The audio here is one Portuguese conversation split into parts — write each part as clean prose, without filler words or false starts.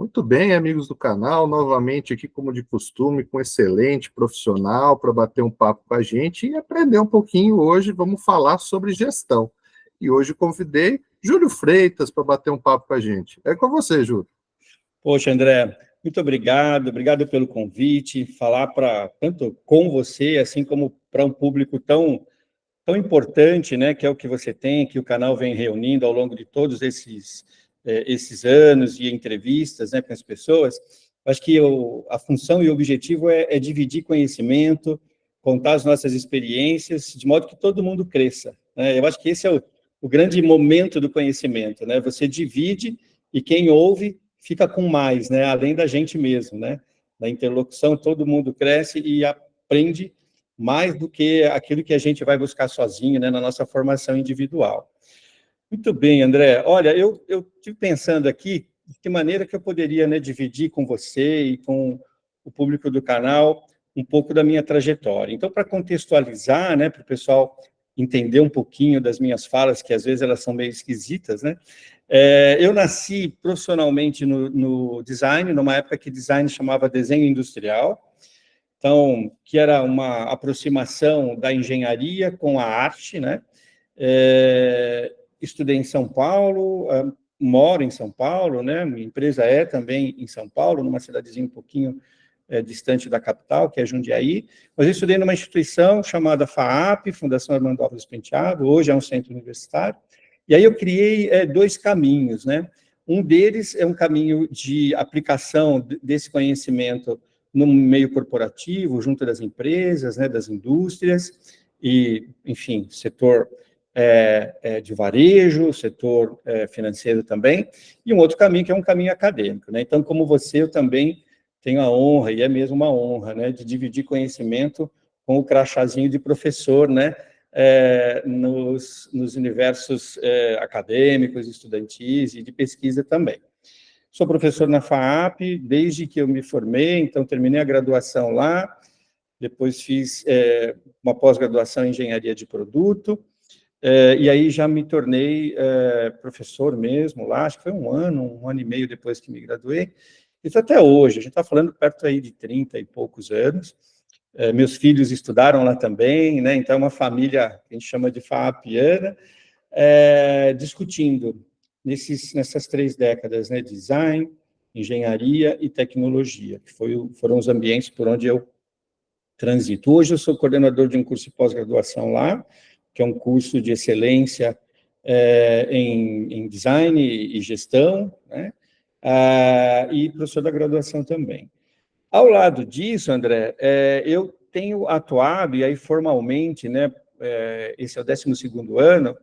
Muito bem, amigos do canal, novamente aqui, como de costume, com um excelente profissional para bater um papo com a gente e aprender um pouquinho. Hoje vamos falar sobre gestão. E hoje convidei Júlio Freitas para bater um papo com a gente. É com você, Júlio. Poxa, André, muito obrigado pelo convite, falar tanto com você, assim como para um público tão importante, né, que é o que você tem, que o canal vem reunindo ao longo de todos esses anos e entrevistas, né, com as pessoas. Acho que a função e o objetivo é dividir conhecimento, contar as nossas experiências, de modo que todo mundo cresça, né? Eu acho que esse é o grande momento do conhecimento, né? Você divide e quem ouve fica com mais, né? Além da gente mesmo, né? Na interlocução, todo mundo cresce e aprende mais do que aquilo que a gente vai buscar sozinho, né? Na nossa formação individual. Muito bem, André. Olha, eu estive pensando aqui de que maneira que eu poderia, né, dividir com você e com o público do canal um pouco da minha trajetória. Então, para contextualizar, né, para o pessoal entender um pouquinho das minhas falas, que às vezes elas são meio esquisitas, né? Eu nasci profissionalmente no design, numa época que design chamava desenho industrial, então, que era uma aproximação da engenharia com a arte, né? Estudei em São Paulo, moro em São Paulo, né? Minha empresa é também em São Paulo, numa cidadezinha um pouquinho distante da capital, que é Jundiaí. Mas eu estudei numa instituição chamada FAAP, Fundação Armando Alves Penteado, hoje é um centro universitário. E aí eu criei dois caminhos, né? Um deles é um caminho de aplicação desse conhecimento no meio corporativo, junto das empresas, né, das indústrias, e, enfim, setor de varejo, setor financeiro também, e um outro caminho que é um caminho acadêmico, né? Então, como você, eu também tenho a honra, e é mesmo uma honra, né, de dividir conhecimento com o crachazinho de professor, né, nos universos acadêmicos, estudantis e de pesquisa também. Sou professor na FAAP desde que eu me formei, então terminei a graduação lá, depois fiz uma pós-graduação em engenharia de produto, e aí já me tornei professor mesmo lá, acho que foi um ano e meio depois que me graduei. Isso até hoje, a gente está falando perto aí de 30 e poucos anos. Meus filhos estudaram lá também, né? Então é uma família que a gente chama de FAAPiana, discutindo nessas 3 décadas, né? Design, engenharia e tecnologia, que foram os ambientes por onde eu transito. Hoje eu sou coordenador de um curso de pós-graduação lá, que é um curso de excelência em design e gestão, né? E professor da graduação também. Ao lado disso, André, eu tenho atuado, e aí formalmente, né, esse é o 12º ano,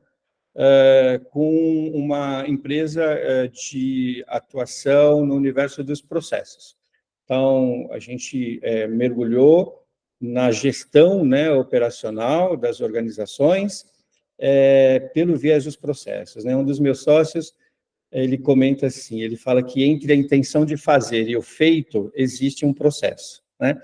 com uma empresa de atuação no universo dos processos. Então, a gente mergulhou na gestão, né, operacional das organizações pelo viés dos processos, né? Um dos meus sócios, ele comenta assim, ele fala que entre a intenção de fazer e o feito existe um processo, né?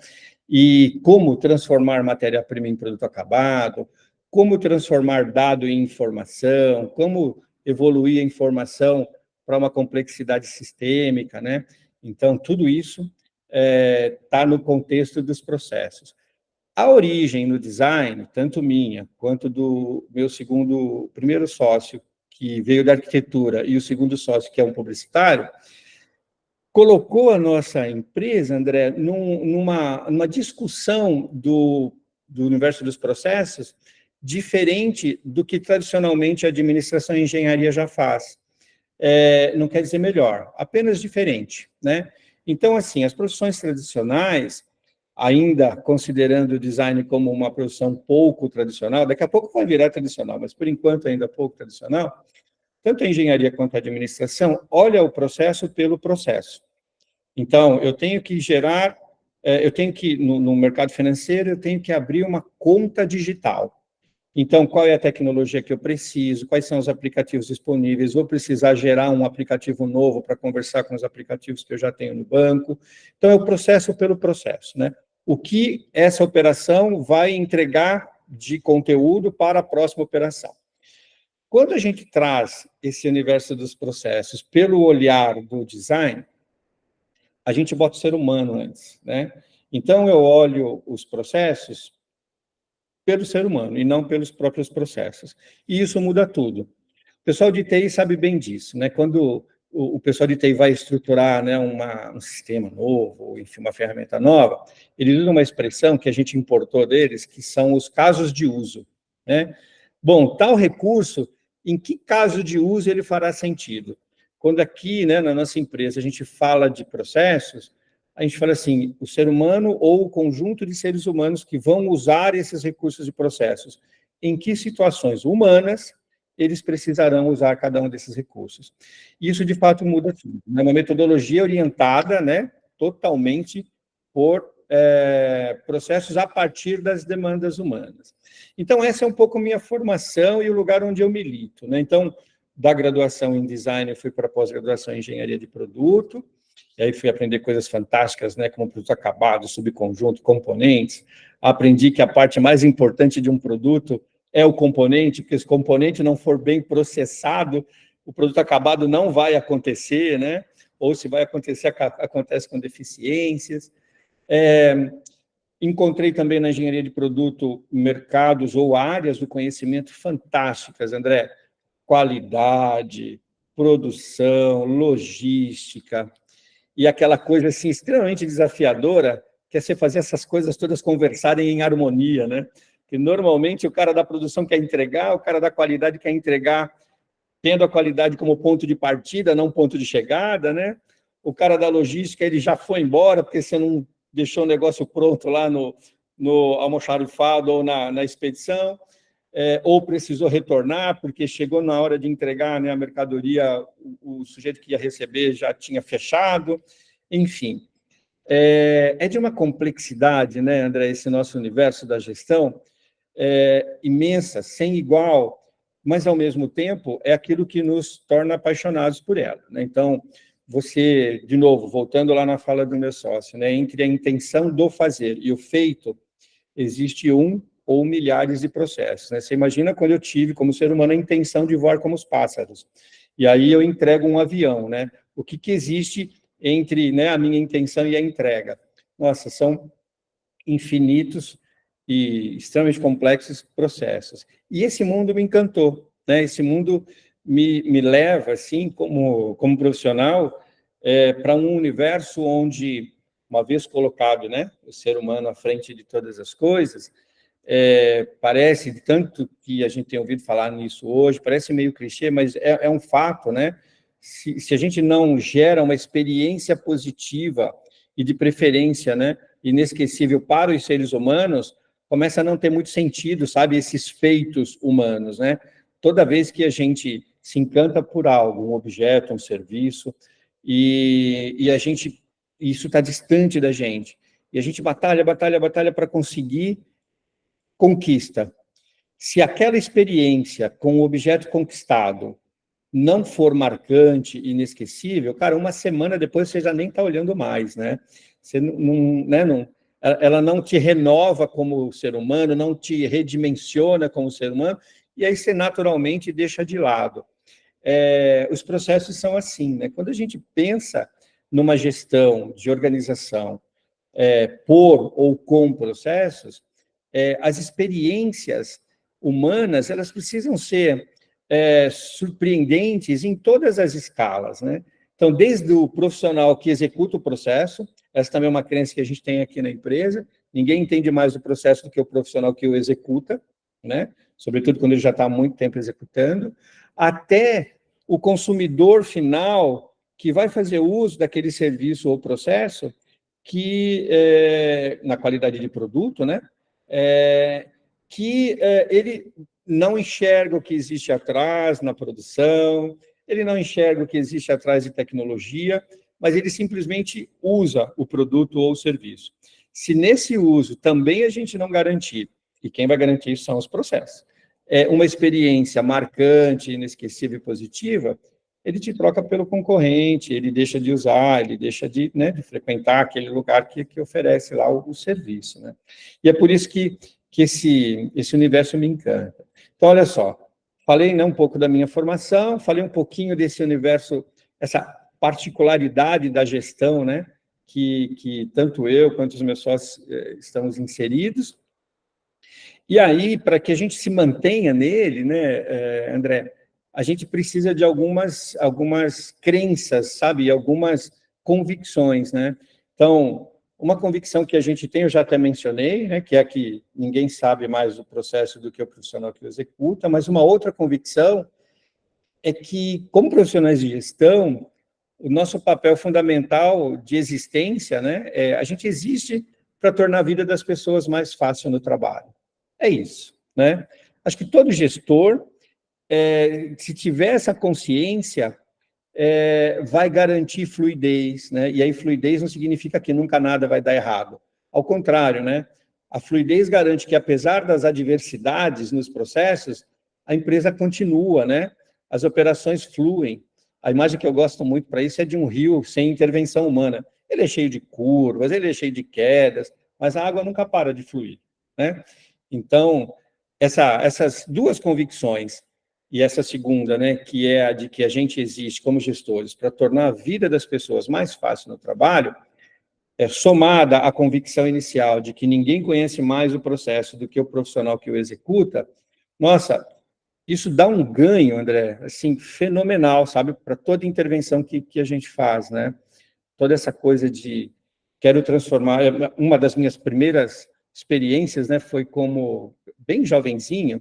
E como transformar matéria-prima em produto acabado, como transformar dado em informação, como evoluir a informação para uma complexidade sistêmica, né? Então, tudo isso está no contexto dos processos. A origem no design, tanto minha quanto do meu primeiro sócio, que veio da arquitetura, e o segundo sócio, que é um publicitário, colocou a nossa empresa, André, numa discussão do universo dos processos diferente do que tradicionalmente a administração e a engenharia já faz. Não quer dizer melhor, apenas diferente, né? Então, assim, as profissões tradicionais, ainda considerando o design como uma profissão pouco tradicional, daqui a pouco vai virar tradicional, mas por enquanto ainda pouco tradicional, tanto a engenharia quanto a administração olha o processo pelo processo. Então, eu tenho que gerar, no mercado financeiro, eu tenho que abrir uma conta digital. Então, qual é a tecnologia que eu preciso? Quais são os aplicativos disponíveis? Vou precisar gerar um aplicativo novo para conversar com os aplicativos que eu já tenho no banco. Então, é o processo pelo processo, né? O que essa operação vai entregar de conteúdo para a próxima operação. Quando a gente traz esse universo dos processos pelo olhar do design, a gente bota o ser humano antes, né? Então, eu olho os processos pelo ser humano e não pelos próprios processos. E isso muda tudo. O pessoal de TI sabe bem disso, né? Quando o pessoal de TI vai estruturar, né, um sistema novo, enfim, uma ferramenta nova, eles usam uma expressão que a gente importou deles, que são os casos de uso, né? Bom, tal recurso, em que caso de uso ele fará sentido? Quando aqui, né, na nossa empresa, a gente fala de processos, a gente fala assim, o ser humano ou o conjunto de seres humanos que vão usar esses recursos e processos. Em que situações humanas eles precisarão usar cada um desses recursos? Isso, de fato, muda tudo. É uma metodologia orientada, né, totalmente por processos a partir das demandas humanas. Então, essa é um pouco minha formação e o lugar onde eu milito, né? Então, da graduação em design, eu fui para a pós-graduação em engenharia de produto, e aí fui aprender coisas fantásticas, né, como produto acabado, subconjunto, componentes. Aprendi que a parte mais importante de um produto é o componente, porque se o componente não for bem processado, o produto acabado não vai acontecer, né? Ou se vai acontecer, acontece com deficiências. Encontrei também na engenharia de produto mercados ou áreas do conhecimento fantásticas, André. Qualidade, produção, logística, e aquela coisa assim extremamente desafiadora, que é você fazer essas coisas todas conversarem em harmonia, né? Que normalmente o cara da produção quer entregar, o cara da qualidade quer entregar tendo a qualidade como ponto de partida, não ponto de chegada, né? O cara da logística, ele já foi embora porque você não deixou o negócio pronto lá no almoxarifado ou na expedição, ou precisou retornar porque chegou na hora de entregar, né, a mercadoria, o sujeito que ia receber já tinha fechado, enfim. É de uma complexidade, né, André, esse nosso universo da gestão, imensa, sem igual, mas, ao mesmo tempo, é aquilo que nos torna apaixonados por ela, né? Então, você, de novo, voltando lá na fala do meu sócio, né, entre a intenção do fazer e o feito, existe um ou milhares de processos, né? Você imagina quando eu tive, como ser humano, a intenção de voar como os pássaros, e aí eu entrego um avião, né? O que existe entre, né, a minha intenção e a entrega? Nossa, são infinitos e extremamente complexos processos. E esse mundo me encantou, né? Esse mundo me leva, assim, como profissional, para um universo onde, uma vez colocado, né, o ser humano à frente de todas as coisas, parece, tanto que a gente tem ouvido falar nisso hoje, parece meio clichê, mas é um fato, né? Se a gente não gera uma experiência positiva e, de preferência, né, inesquecível para os seres humanos, começa a não ter muito sentido, sabe, esses feitos humanos, né? Toda vez que a gente se encanta por algo, um objeto, um serviço, e a gente, isso está distante da gente, e a gente batalha para conseguir conquista. Se aquela experiência com o objeto conquistado não for marcante, inesquecível, cara, uma semana depois você já nem está olhando mais, né? Você ela não te renova como ser humano, não te redimensiona como ser humano, e aí você naturalmente deixa de lado. Os processos são assim, né? Quando a gente pensa numa gestão de organização por ou com processos, as experiências humanas, elas precisam ser surpreendentes em todas as escalas, né? Então, desde o profissional que executa o processo, essa também é uma crença que a gente tem aqui na empresa, ninguém entende mais o processo do que o profissional que o executa, né? Sobretudo quando ele já está há muito tempo executando, até o consumidor final que vai fazer uso daquele serviço ou processo que, na qualidade de produto, né? Que ele não enxerga o que existe atrás na produção, ele não enxerga o que existe atrás de tecnologia, mas ele simplesmente usa o produto ou o serviço. Se nesse uso também a gente não garantir, e quem vai garantir isso são os processos, uma experiência marcante, inesquecível e positiva, ele te troca pelo concorrente, ele deixa de usar, ele deixa de, né, de frequentar aquele lugar que oferece lá o serviço, né? E é por isso que esse universo me encanta. Então, olha só, falei, né, um pouco da minha formação, falei um pouquinho desse universo, essa particularidade da gestão, né, que tanto eu quanto os meus sócios estamos inseridos. E aí, para que a gente se mantenha nele, né, André, a gente precisa de algumas crenças, sabe, algumas convicções, né? Então, uma convicção que a gente tem, eu já até mencionei, né, que é que ninguém sabe mais do processo do que o profissional que o executa, mas uma outra convicção é que, como profissionais de gestão, o nosso papel fundamental de existência, né, a gente existe para tornar a vida das pessoas mais fácil no trabalho. É isso, né? Acho que todo gestor, se tiver essa consciência, vai garantir fluidez, né? E aí fluidez não significa que nunca nada vai dar errado. Ao contrário, né? A fluidez garante que, apesar das adversidades nos processos, a empresa continua, né? As operações fluem. A imagem que eu gosto muito para isso é de um rio sem intervenção humana. Ele é cheio de curvas, ele é cheio de quedas, mas a água nunca para de fluir, né? Então, essas duas convicções, e essa segunda, né, que é a de que a gente existe como gestores para tornar a vida das pessoas mais fácil no trabalho, somada à convicção inicial de que ninguém conhece mais o processo do que o profissional que o executa, nossa, isso dá um ganho, André, assim, fenomenal, sabe, para toda intervenção que a gente faz, né? Toda essa coisa de quero transformar, uma das minhas primeiras experiências, né, foi como bem jovenzinho.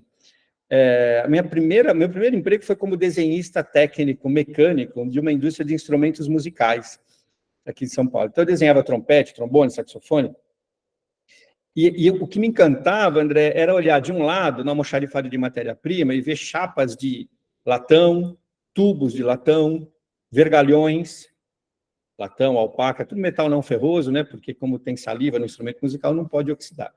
Meu primeiro emprego foi como desenhista técnico, mecânico, de uma indústria de instrumentos musicais, aqui em São Paulo. Então, eu desenhava trompete, trombone, saxofone, e o que me encantava, André, era olhar de um lado, na almoxarifado de matéria-prima, e ver chapas de latão, tubos de latão, vergalhões, latão, alpaca, tudo metal não ferroso, né? Porque como tem saliva no instrumento musical, não pode oxidar.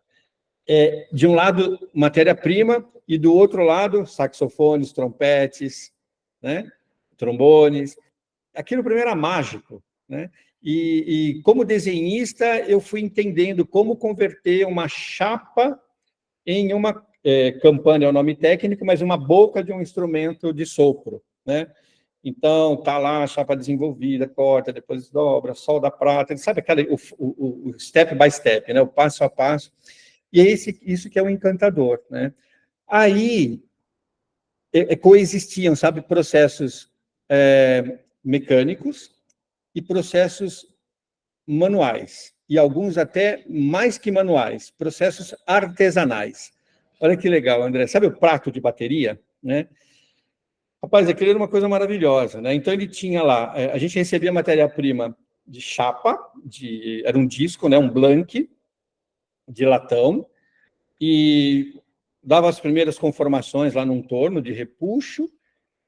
De um lado, matéria-prima, e do outro lado, saxofones, trompetes, né? Trombones. Aquilo primeiro era mágico, né? E como desenhista, eu fui entendendo como converter uma chapa em uma campana, é o nome técnico, mas uma boca de um instrumento de sopro, né? Então, tá lá a chapa desenvolvida, corta, depois dobra, solda a prata, sabe o step by step, né? O passo a passo. E é isso que é o encantador, né? Aí, coexistiam, sabe, processos mecânicos e processos manuais, e alguns até mais que manuais, processos artesanais. Olha que legal, André. Sabe o prato de bateria, né? Rapaz, aquilo era uma coisa maravilhosa, né? Então, ele tinha lá, a gente recebia matéria-prima de chapa, era um disco, né? Um blank de latão, e dava as primeiras conformações lá num torno de repuxo,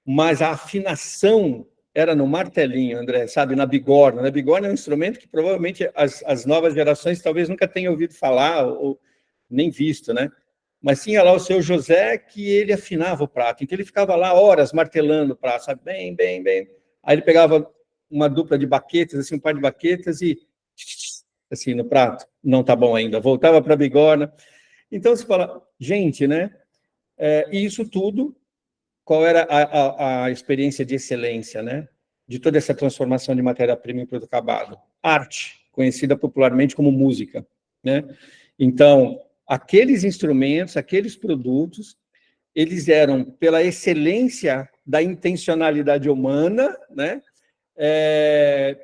mas a afinação era no martelinho, André, sabe, na bigorna. Na bigorna é um instrumento que provavelmente as novas gerações talvez nunca tenham ouvido falar ou nem visto, né? Mas tinha lá o seu José que ele afinava o prato. Então ele ficava lá horas martelando o prato, sabe? Bem, bem, bem. Aí ele pegava uma dupla de baquetas, assim, um par de baquetas e assim no prato. Não tá bom ainda. Voltava para a bigorna. Então você fala, gente, né? E isso tudo, qual era a experiência de excelência, né? De toda essa transformação de matéria-prima em produto acabado? Arte, conhecida popularmente como música, né? Então, aqueles instrumentos, aqueles produtos, eles eram, pela excelência da intencionalidade humana, né?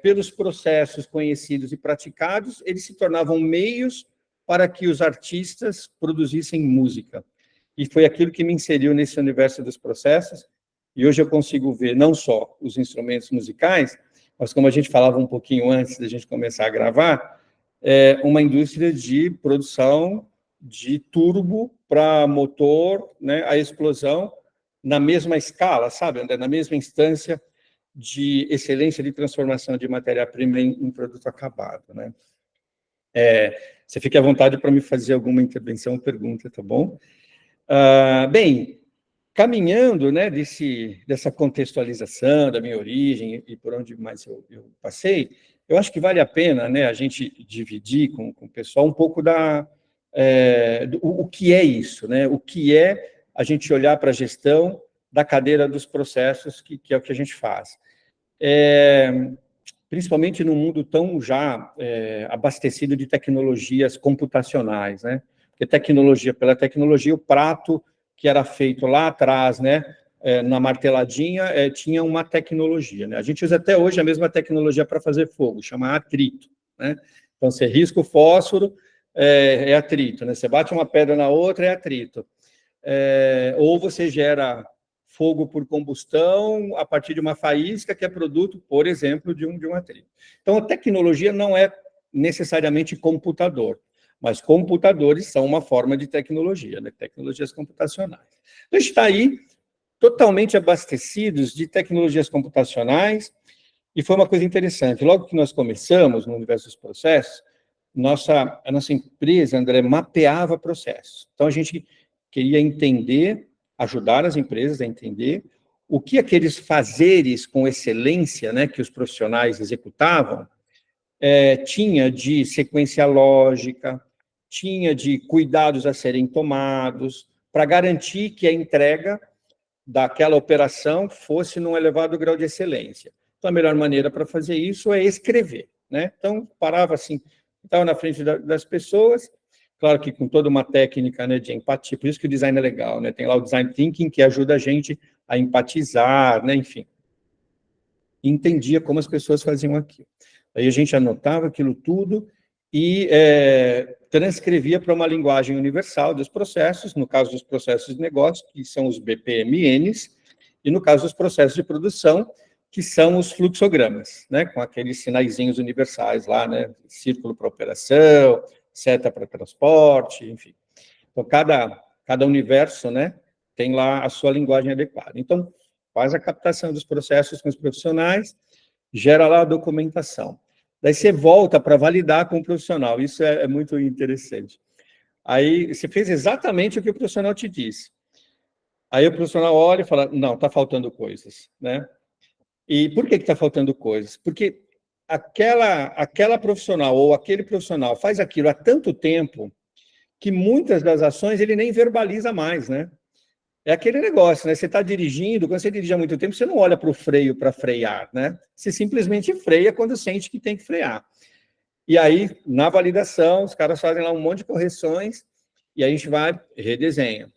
Pelos processos conhecidos e praticados, eles se tornavam meios para que os artistas produzissem música. E foi aquilo que me inseriu nesse universo dos processos, e hoje eu consigo ver não só os instrumentos musicais, mas como a gente falava um pouquinho antes da gente começar a gravar, uma indústria de produção de turbo para motor, né, a explosão, na mesma escala, sabe, André? Na mesma instância de excelência de transformação de matéria-prima em produto acabado, né? Você fique à vontade para me fazer alguma intervenção ou pergunta, tá bom? Bem, caminhando, né, dessa contextualização da minha origem e por onde mais eu passei, eu acho que vale a pena, né, a gente dividir com o pessoal um pouco o que é isso, né? O que é a gente olhar para a gestão da cadeira dos processos, que é o que a gente faz. principalmente num mundo tão já abastecido de tecnologias computacionais, né? Porque pela tecnologia, o prato que era feito lá atrás, né, na marteladinha, tinha uma tecnologia, né? A gente usa até hoje a mesma tecnologia para fazer fogo, chama atrito, né? Então, você risca o fósforo, é atrito, né? Você bate uma pedra na outra, é atrito. Ou você gera fogo por combustão a partir de uma faísca que é produto, por exemplo, de um atrito. Então, a tecnologia não é necessariamente computador, mas computadores são uma forma de tecnologia, né? Tecnologias computacionais. Então, a gente está aí totalmente abastecidos de tecnologias computacionais, e foi uma coisa interessante. Logo que nós começamos no universo dos processos, a nossa empresa, André, mapeava processos. Então, a gente queria entender, ajudar as empresas a entender o que aqueles fazeres com excelência, né, que os profissionais executavam, tinha de sequência lógica, tinha de cuidados a serem tomados, para garantir que a entrega daquela operação fosse num elevado grau de excelência. Então, a melhor maneira para fazer isso é escrever, né? Então, parava assim, estava na frente das pessoas, claro que com toda uma técnica, né, de empatia, por isso que o design é legal, né? Tem lá o design thinking, que ajuda a gente a empatizar, né? Enfim, entendia como as pessoas faziam aquilo. Aí a gente anotava aquilo tudo e transcrevia para uma linguagem universal dos processos, no caso dos processos de negócio, que são os BPMNs, e no caso dos processos de produção, que são os fluxogramas, né, com aqueles sinaizinhos universais lá, né, círculo para operação, seta para transporte, enfim. Então, cada universo, né, tem lá a sua linguagem adequada. Então, faz a captação dos processos com os profissionais, gera lá a documentação. Daí você volta para validar com o profissional. Isso é muito interessante. Aí você fez exatamente o que o profissional te disse. Aí o profissional olha e fala, não, está faltando coisas, né? E por que está faltando coisas? Porque aquela profissional ou aquele profissional faz aquilo há tanto tempo que muitas das ações ele nem verbaliza mais, né? É aquele negócio, né? Você está dirigindo, quando você dirige há muito tempo, você não olha para o freio para frear, né? Você simplesmente freia quando sente que tem que frear. E aí, na validação, os caras fazem lá um monte de correções e aí a gente vai, redesenha.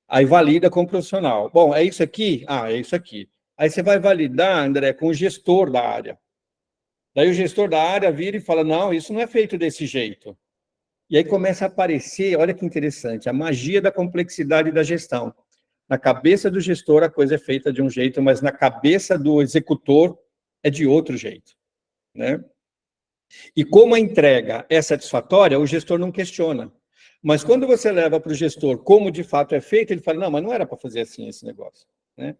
Aí valida com o profissional. Bom, é isso aqui? Ah, é isso aqui. Aí você vai validar, André, com o gestor da área. Daí o gestor da área vira e fala, não, isso não é feito desse jeito. E aí começa a aparecer, olha que interessante, a magia da complexidade da gestão. Na cabeça do gestor, a coisa é feita de um jeito, mas na cabeça do executor é de outro jeito, né? E como a entrega é satisfatória, o gestor não questiona. Mas quando você leva para o gestor como de fato é feito, ele fala, não, mas não era para fazer assim esse negócio, né?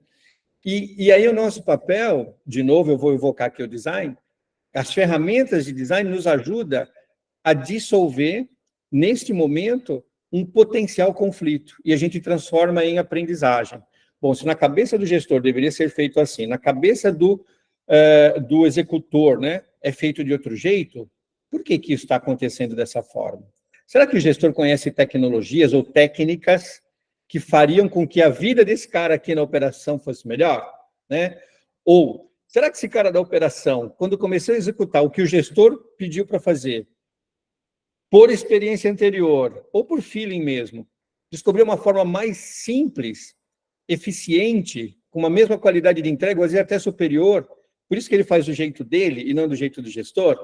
E aí o nosso papel, de novo, eu vou evocar aqui o design, as ferramentas de design nos ajudam a dissolver, neste momento, um potencial conflito, e a gente transforma em aprendizagem. Bom, se na cabeça do gestor deveria ser feito assim, na cabeça do executor, né, é feito de outro jeito, por que isso está acontecendo dessa forma? Será que o gestor conhece tecnologias ou técnicas que fariam com que a vida desse cara aqui na operação fosse melhor, né? Ou será que esse cara da operação, quando começou a executar o que o gestor pediu para fazer, por experiência anterior, ou por feeling mesmo, descobriu uma forma mais simples, eficiente, com uma mesma qualidade de entrega, ou às vezes até superior, por isso que ele faz do jeito dele e não do jeito do gestor?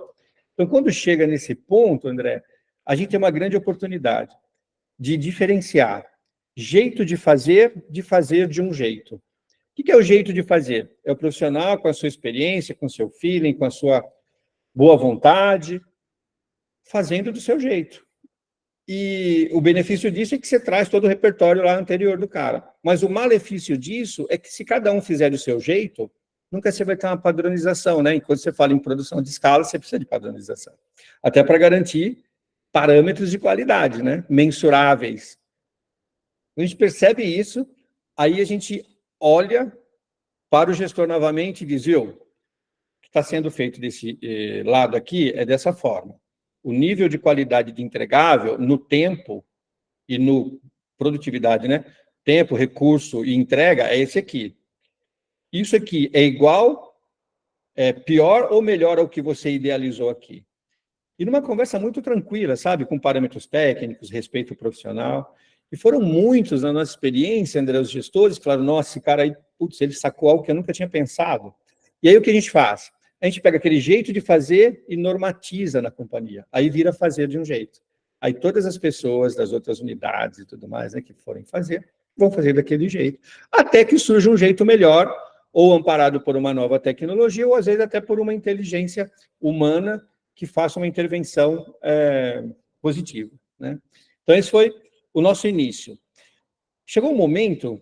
Então, quando chega nesse ponto, André, a gente tem uma grande oportunidade de diferenciar jeito de fazer de um jeito. O que é o jeito de fazer? É o profissional com a sua experiência, com o seu feeling, com a sua boa vontade, fazendo do seu jeito. E o benefício disso é que você traz todo o repertório lá anterior do cara. Mas o malefício disso é que se cada um fizer do seu jeito, nunca você vai ter uma padronização, né? Enquanto você fala em produção de escala, você precisa de padronização. Até para garantir parâmetros de qualidade, né? Mensuráveis. A gente percebe isso, aí a gente olha para o gestor novamente e diz, viu, o que está sendo feito desse lado aqui é dessa forma. O nível de qualidade de entregável no tempo e no produtividade, né? Tempo, recurso e entrega é esse aqui. Isso aqui é igual pior ou melhor ao que você idealizou aqui? E numa conversa muito tranquila, sabe? Com parâmetros técnicos, respeito profissional. E foram muitos, na nossa experiência, André, os gestores, claro, nossa, esse cara aí, putz, ele sacou algo que eu nunca tinha pensado. E aí o que a gente faz? A gente pega aquele jeito de fazer e normatiza na companhia. Aí vira fazer de um jeito. Aí todas as pessoas das outras unidades e tudo mais, né, que forem fazer, vão fazer daquele jeito. Até que surja um jeito melhor, ou amparado por uma nova tecnologia, ou às vezes até por uma inteligência humana que faça uma intervenção positiva, né? Então, esse foi o nosso início. Chegou um momento,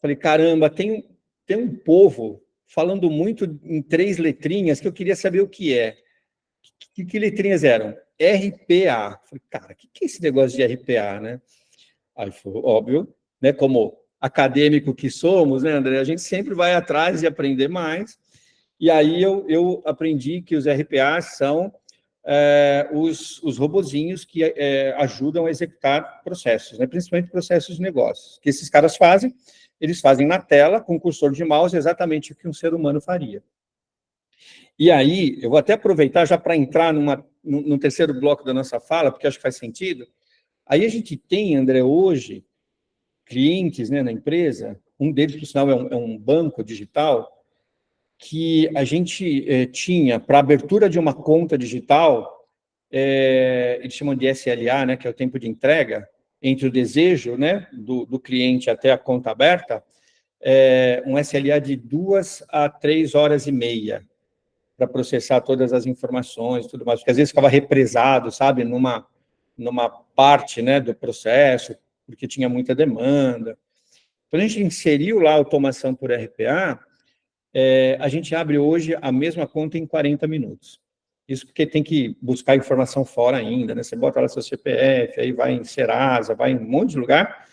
falei, caramba, tem um povo falando muito em 3 letrinhas que eu queria saber o que é. Que letrinhas eram? RPA. Falei, cara, o que é esse negócio de RPA, né? Aí foi óbvio, né? Como acadêmico que somos, né, André? A gente sempre vai atrás de aprender mais. E aí eu aprendi que os RPAs são os robozinhos que ajudam a executar processos, né? Principalmente processos de negócios. O que esses caras fazem? Eles fazem na tela, com cursor de mouse, exatamente o que um ser humano faria. E aí, eu vou até aproveitar já para entrar no terceiro bloco da nossa fala, porque acho que faz sentido. Aí a gente tem, André, hoje, clientes, né, na empresa, um deles, por sinal, é um banco digital, que a gente tinha, para abertura de uma conta digital, eles chamam de SLA, né, que é o tempo de entrega, entre o desejo, né, do cliente até a conta aberta, um SLA de 2 a 3 horas e meia para processar todas as informações e tudo mais, porque às vezes ficava represado, sabe, numa parte, né, do processo, porque tinha muita demanda. Quando a gente inseriu lá a automação por RPA, a gente abre hoje a mesma conta em 40 minutos. Isso porque tem que buscar informação fora ainda, né? Você bota lá seu CPF, aí vai em Serasa, vai em um monte de lugar,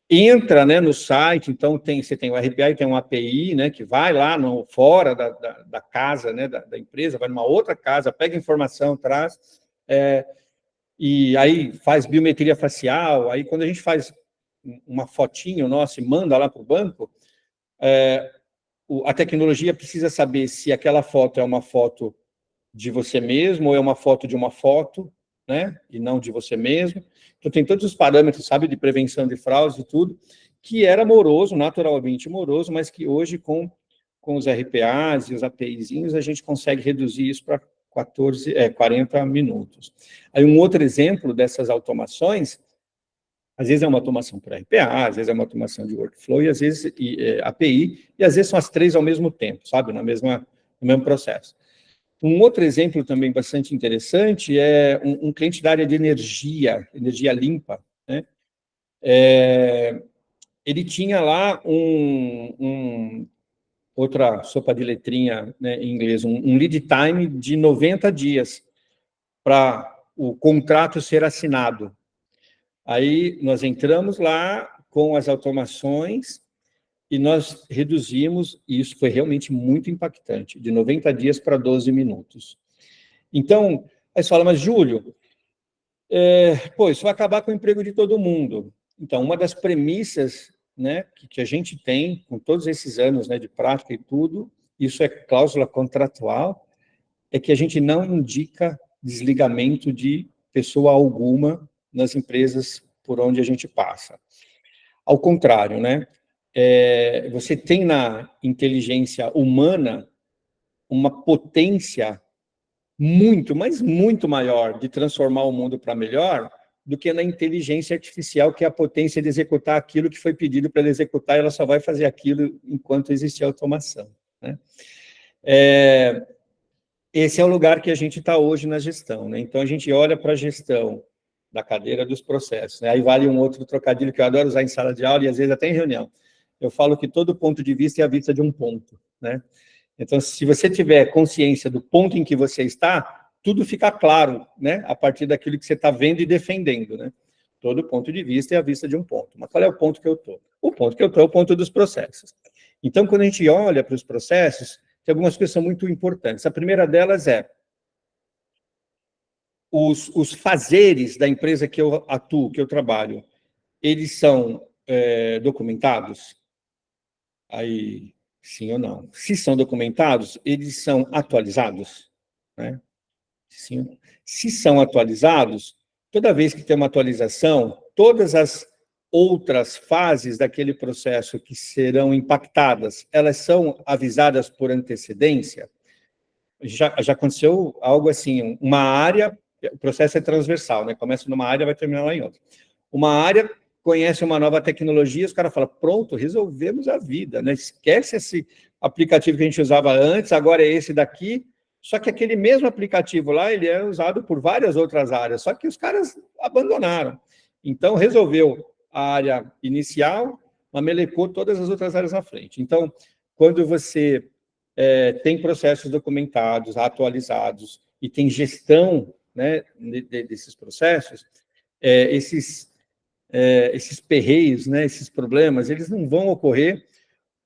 entra, né, no site, então você tem o RPA e tem uma API, né, que vai lá fora da casa, né, da empresa, vai numa outra casa, pega informação, traz, e aí faz biometria facial, aí quando a gente faz uma fotinho nossa e manda lá para o banco, a tecnologia precisa saber se aquela foto é uma foto de você mesmo ou é uma foto de uma foto, né, e não de você mesmo. Então, tem todos os parâmetros, sabe, de prevenção de fraudes e tudo, que era moroso, naturalmente moroso, mas que hoje, com os RPAs e os APIzinhos, a gente consegue reduzir isso para 40 minutos. Aí, um outro exemplo dessas automações, às vezes é uma automação por RPA, às vezes é uma automação de workflow, e às vezes API, e às vezes são as 3 ao mesmo tempo, sabe, no mesmo processo. Um outro exemplo também bastante interessante é um cliente da área de energia limpa, né? Ele tinha lá outra sopa de letrinha, né, em inglês, um lead time de 90 dias para o contrato ser assinado. Aí nós entramos lá com as automações e nós reduzimos, e isso foi realmente muito impactante, de 90 dias para 12 minutos. Então, aí você fala, mas Júlio, isso vai acabar com o emprego de todo mundo. Então, uma das premissas, né, que a gente tem, com todos esses anos, né, de prática e tudo, isso é cláusula contratual, é que a gente não indica desligamento de pessoa alguma nas empresas por onde a gente passa. Ao contrário, né, você tem na inteligência humana uma potência muito, mas muito maior de transformar o mundo para melhor do que na inteligência artificial, que é a potência de executar aquilo que foi pedido para ela executar, e ela só vai fazer aquilo enquanto existir automação, né? Esse é o lugar que a gente está hoje na gestão, né? Então, a gente olha para a gestão da cadeira dos processos, né? Aí vale um outro trocadilho que eu adoro usar em sala de aula e às vezes até em reunião. Eu falo que todo ponto de vista é a vista de um ponto, né? Então, se você tiver consciência do ponto em que você está, tudo fica claro, né? A partir daquilo que você está vendo e defendendo, né? Todo ponto de vista é a vista de um ponto. Mas qual é o ponto que eu estou? O ponto que eu estou é o ponto dos processos. Então, quando a gente olha para os processos, tem algumas coisas que são muito importantes. A primeira delas é os fazeres da empresa que eu atuo, que eu trabalho, eles são documentados? Aí Sim ou não? Se são documentados, eles são atualizados, né? Sim. Se são atualizados, toda vez que tem uma atualização, todas as outras fases daquele processo que serão impactadas, elas são avisadas por antecedência. Já aconteceu algo assim, uma área, o processo é transversal, né? Começa numa área, vai terminar lá em outra. Uma área conhece uma nova tecnologia, os caras falam, pronto, resolvemos a vida, né? Esquece esse aplicativo que a gente usava antes, agora é esse daqui, só que aquele mesmo aplicativo lá, ele é usado por várias outras áreas, só que os caras abandonaram. Então, resolveu a área inicial, mas melecou todas as outras áreas na frente. Então, quando você tem processos documentados, atualizados, e tem gestão, né, desses processos, esses perreios, né, esses problemas, eles não vão ocorrer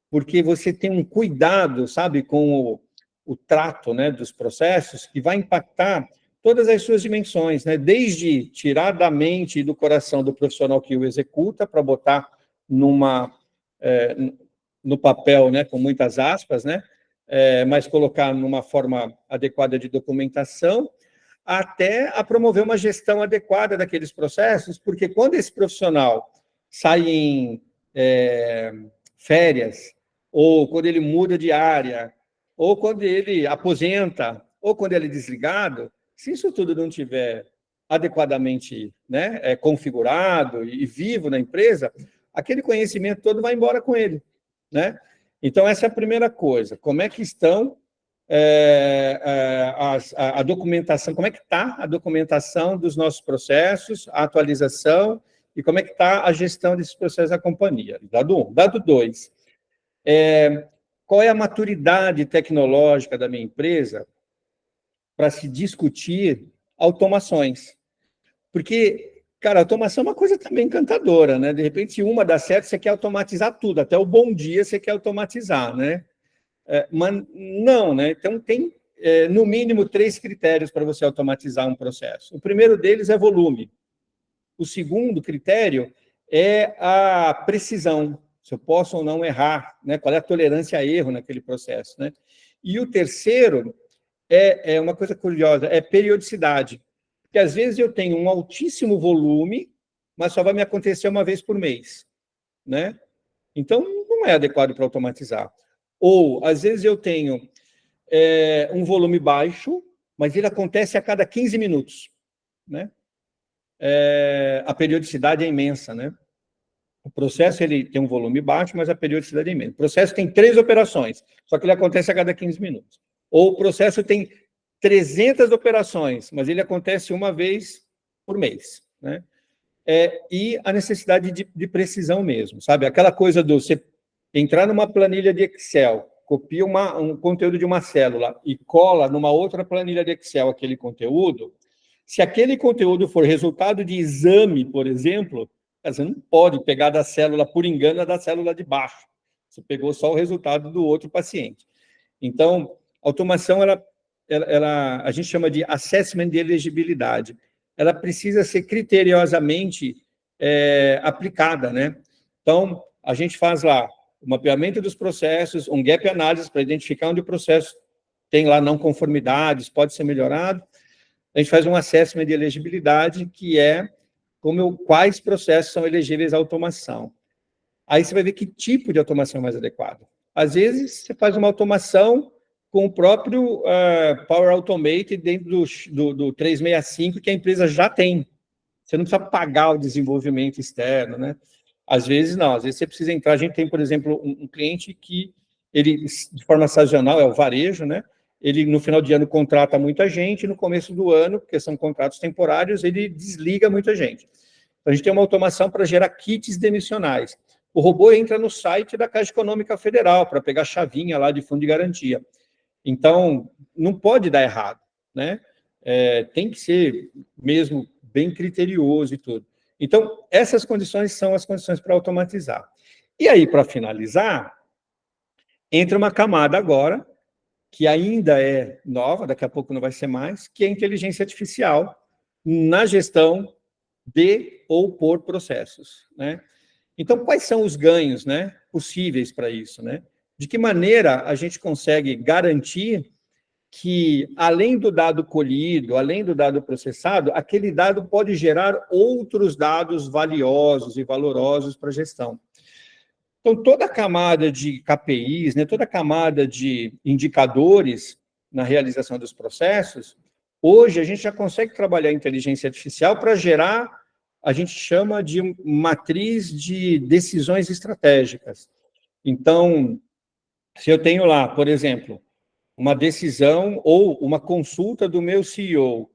porque você tem um cuidado, sabe, com o trato, né, dos processos, que vai impactar todas as suas dimensões, né, desde tirar da mente e do coração do profissional que o executa para botar no papel, né, com muitas aspas, né, mas colocar numa forma adequada de documentação, até a promover uma gestão adequada daqueles processos, porque quando esse profissional sai em férias, ou quando ele muda de área, ou quando ele aposenta, ou quando ele é desligado, se isso tudo não tiver adequadamente, né, configurado e vivo na empresa, aquele conhecimento todo vai embora com ele, né? Então, essa é a primeira coisa. Como é que estão a documentação, como é que está a documentação dos nossos processos, a atualização, e como é que está a gestão desses processos da companhia? Dado 1. Dado 2, qual é a maturidade tecnológica da minha empresa para se discutir automações? Porque, cara, automação é uma coisa também encantadora, né? De repente, uma dá certo, você quer automatizar tudo, até o bom dia você quer automatizar, né? Mas não, né? Então, tem, no mínimo, 3 critérios para você automatizar um processo. O primeiro deles é volume. O segundo critério é a precisão, se eu posso ou não errar, né? Qual é a tolerância a erro naquele processo, né? E o terceiro é uma coisa curiosa, é periodicidade. Porque, às vezes, eu tenho um altíssimo volume, mas só vai me acontecer uma vez por mês, né? Então, não é adequado para automatizar. Ou, às vezes, eu tenho um volume baixo, mas ele acontece a cada 15 minutos, né? A periodicidade é imensa, né? O processo ele tem um volume baixo, mas a periodicidade é imensa. O processo tem 3 operações, só que ele acontece a cada 15 minutos. Ou o processo tem 300 operações, mas ele acontece uma vez por mês, né? E a necessidade de precisão mesmo, sabe? Aquela coisa do você entrar numa planilha de Excel, copia um conteúdo de uma célula e cola numa outra planilha de Excel aquele conteúdo, se aquele conteúdo for resultado de exame, por exemplo, você não pode pegar da célula, por engano, da célula de baixo. Você pegou só o resultado do outro paciente. Então, a automação, a gente chama de assessment de elegibilidade. Ela precisa ser criteriosamente aplicada, né? Então, a gente faz lá o mapeamento dos processos, um gap analysis para identificar onde o processo tem lá não conformidades, pode ser melhorado. A gente faz um assessment de elegibilidade, que é quais processos são elegíveis à automação. Aí você vai ver que tipo de automação é mais adequado. Às vezes, você faz uma automação com o próprio Power Automate dentro do 365, que a empresa já tem. Você não precisa pagar o desenvolvimento externo, né? Às vezes, não. Às vezes, você precisa entrar. A gente tem, por exemplo, um cliente que, ele, de forma sazonal, é o varejo, né? Ele, no final de ano, contrata muita gente, no começo do ano, porque são contratos temporários, ele desliga muita gente. Então, a gente tem uma automação para gerar kits demissionais. O robô entra no site da Caixa Econômica Federal para pegar a chavinha lá de fundo de garantia. Então, não pode dar errado, né? Tem que ser mesmo bem criterioso e tudo. Então, essas condições são as condições para automatizar. E aí, para finalizar, entra uma camada agora, que ainda é nova, daqui a pouco não vai ser mais, que é a inteligência artificial na gestão de ou por processos, né? Então, quais são os ganhos, né, possíveis para isso, né? De que maneira a gente consegue garantir que, além do dado colhido, além do dado processado, aquele dado pode gerar outros dados valiosos e valorosos para a gestão. Então, toda a camada de KPIs, né, toda a camada de indicadores na realização dos processos, hoje a gente já consegue trabalhar a inteligência artificial para gerar, a gente chama de matriz de decisões estratégicas. Então, se eu tenho lá, por exemplo, uma decisão ou uma consulta do meu CEO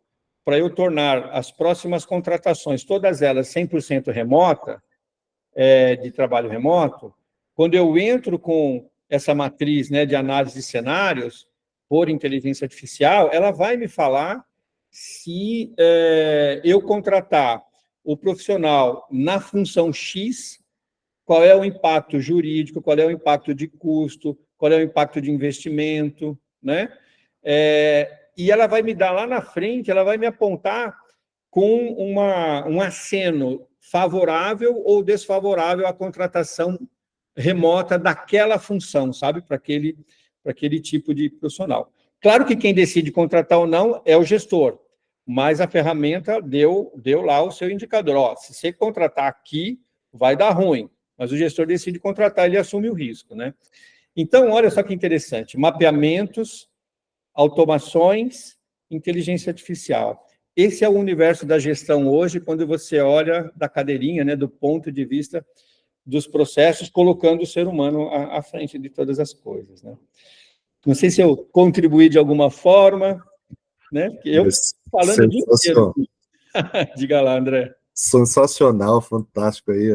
para eu tornar as próximas contratações, todas elas 100% remota, de trabalho remoto, quando eu entro com essa matriz, né, de análise de cenários por inteligência artificial, ela vai me falar se eu contratar o profissional na função X, qual é o impacto jurídico, qual é o impacto de custo, qual é o impacto de investimento, né? E ela vai me dar lá na frente, ela vai me apontar com um aceno favorável ou desfavorável à contratação remota daquela função, sabe? Para aquele tipo de profissional. Claro que quem decide contratar ou não é o gestor, mas a ferramenta deu lá o seu indicador. Ó, se você contratar aqui, vai dar ruim, mas o gestor decide contratar, ele assume o risco, né? Então, olha só que interessante, mapeamentos, automações, inteligência artificial. Esse é o universo da gestão hoje, quando você olha da cadeirinha, né, do ponto de vista dos processos, colocando o ser humano à frente de todas as coisas, né? Não sei se eu contribuí de alguma forma, né? Porque eu falando o dia inteiro. Diga lá, André. Sensacional, fantástico aí.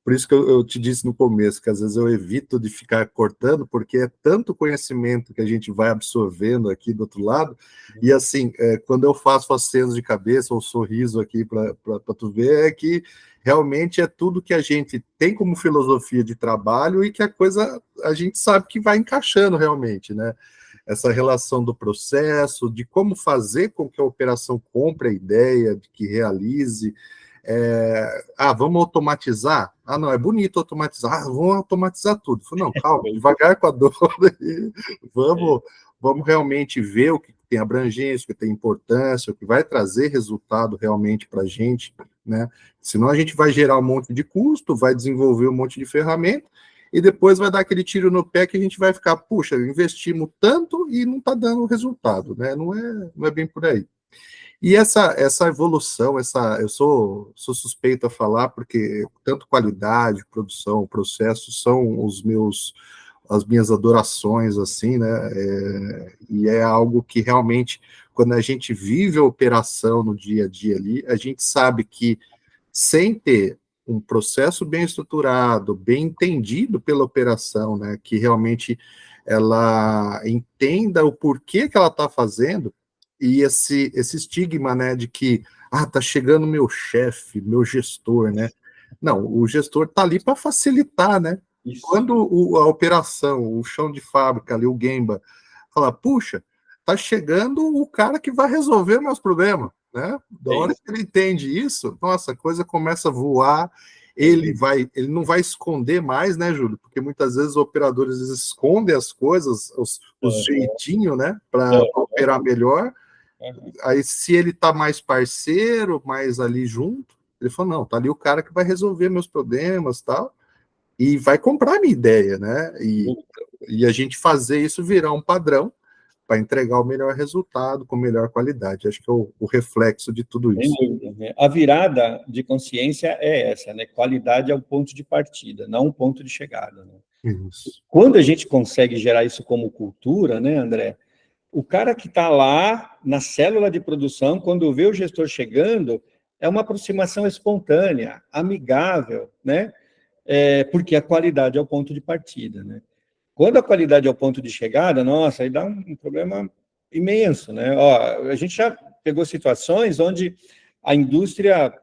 Por isso que eu te disse no começo, que às vezes eu evito de ficar cortando, porque é tanto conhecimento que a gente vai absorvendo aqui do outro lado, e assim, quando eu faço acenos de cabeça ou sorriso aqui para tu ver, é que realmente é tudo que a gente tem como filosofia de trabalho e que a coisa, a gente sabe que vai encaixando realmente, né? Essa relação do processo, de como fazer com que a operação compre a ideia, de que realize. Vamos automatizar? Ah, não, é bonito automatizar. Vamos automatizar tudo. Falei, não, calma, devagar com a dor. Vamos realmente ver o que tem abrangência, o que tem importância, o que vai trazer resultado realmente para a gente, né? Senão a gente vai gerar um monte de custo, vai desenvolver um monte de ferramenta, e depois vai dar aquele tiro no pé que a gente vai ficar, puxa, investimos tanto e não está dando resultado, né? Não é bem por aí. E essa evolução, eu sou suspeito a falar, porque tanto qualidade, produção, processo são as minhas adorações, assim, né? E é algo que realmente, quando a gente vive a operação no dia a dia ali, a gente sabe que sem ter um processo bem estruturado, bem entendido pela operação, né? Que realmente ela entenda o porquê que ela está fazendo, e esse estigma, né, de que tá chegando meu chefe, meu gestor, né? Não, o gestor está ali para facilitar, né? Isso. Quando a operação, o chão de fábrica ali, o Gemba, fala, puxa, tá chegando o cara que vai resolver meus problemas, né? Da hora que ele entende isso, nossa, a coisa começa a voar. Ele não vai esconder mais, né, Júlio? Porque muitas vezes os operadores escondem as coisas, os jeitinhos, né, para operar melhor. Aí, se ele tá mais parceiro, mais ali junto, ele falou, não, tá ali o cara que vai resolver meus problemas, tal, e vai comprar a minha ideia, né? E a gente fazer isso virar um padrão para entregar o melhor resultado, com melhor qualidade. Acho que é o reflexo de tudo isso. A virada de consciência é essa, né? Qualidade é o ponto de partida, não o ponto de chegada, né? Isso. Quando a gente consegue gerar isso como cultura, né, André? O cara que está lá na célula de produção, quando vê o gestor chegando, é uma aproximação espontânea, amigável, né? Porque a qualidade é o ponto de partida, né? Quando a qualidade é o ponto de chegada, nossa, aí dá um problema imenso, né? Ó, a gente já pegou situações onde a indústria,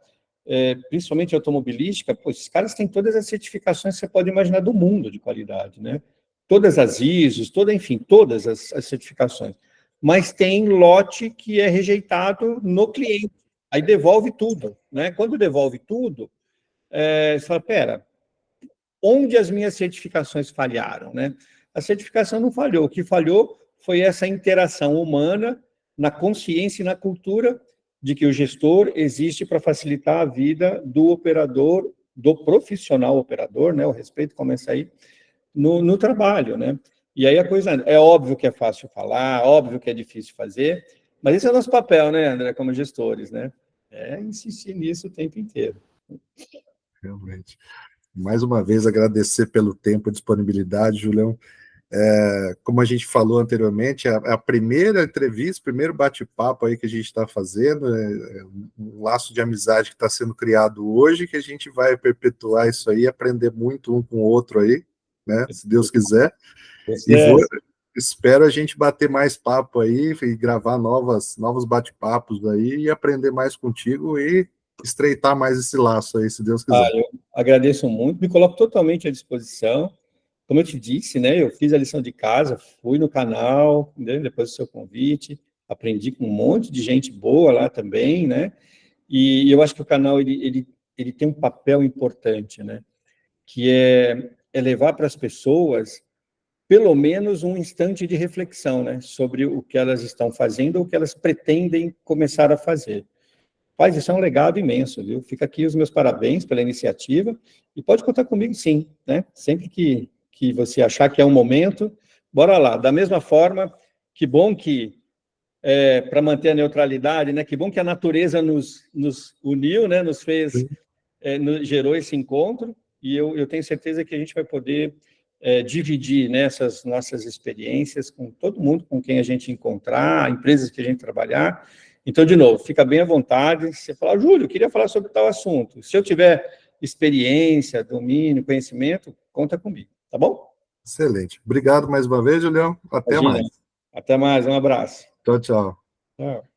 principalmente automobilística, esses caras têm todas as certificações que você pode imaginar do mundo de qualidade, né? Todas as ISOs, enfim, todas as certificações. Mas tem lote que é rejeitado no cliente. Aí devolve tudo, né? Quando devolve tudo, você fala, pera, onde as minhas certificações falharam, né? A certificação não falhou, o que falhou foi essa interação humana na consciência e na cultura de que o gestor existe para facilitar a vida do operador, do profissional operador, né? O respeito começa aí no trabalho, né? E aí a coisa, é óbvio que é fácil falar, óbvio que é difícil fazer, mas esse é o nosso papel, né, André, como gestores, né? É insistir nisso o tempo inteiro. Realmente. Mais uma vez, agradecer pelo tempo e disponibilidade, Julião. Como a gente falou anteriormente, a primeira entrevista, o primeiro bate-papo aí que a gente está fazendo, um laço de amizade que está sendo criado hoje, que a gente vai perpetuar isso aí, aprender muito um com o outro aí, né? Se Deus quiser. Espero a gente bater mais papo aí e gravar novos bate-papos aí e aprender mais contigo e estreitar mais esse laço aí, se Deus quiser. Eu agradeço muito, me coloco totalmente à disposição. Como eu te disse, né, eu fiz a lição de casa, fui no canal, né, depois do seu convite, aprendi com um monte de gente boa lá também, né, e eu acho que o canal, ele tem um papel importante, né, que é levar para as pessoas, pelo menos, um instante de reflexão, né, sobre o que elas estão fazendo ou o que elas pretendem começar a fazer. Paz, isso é um legado imenso, viu? Fica aqui os meus parabéns pela iniciativa e pode contar comigo sim, né? Sempre que você achar que é um momento, bora lá. Da mesma forma, que bom que, para manter a neutralidade, né? Que bom que a natureza nos uniu, né? Nos fez, gerou esse encontro e eu tenho certeza que a gente vai poder dividir, né, essas nossas experiências com todo mundo com quem a gente encontrar, empresas que a gente trabalhar. Então, de novo, fica bem à vontade. Você fala, Júlio, eu queria falar sobre tal assunto. Se eu tiver experiência, domínio, conhecimento, conta comigo, tá bom? Excelente. Obrigado mais uma vez, Julião. Até Imagina. mais. Até mais, um abraço. Tchau, tchau. Tchau.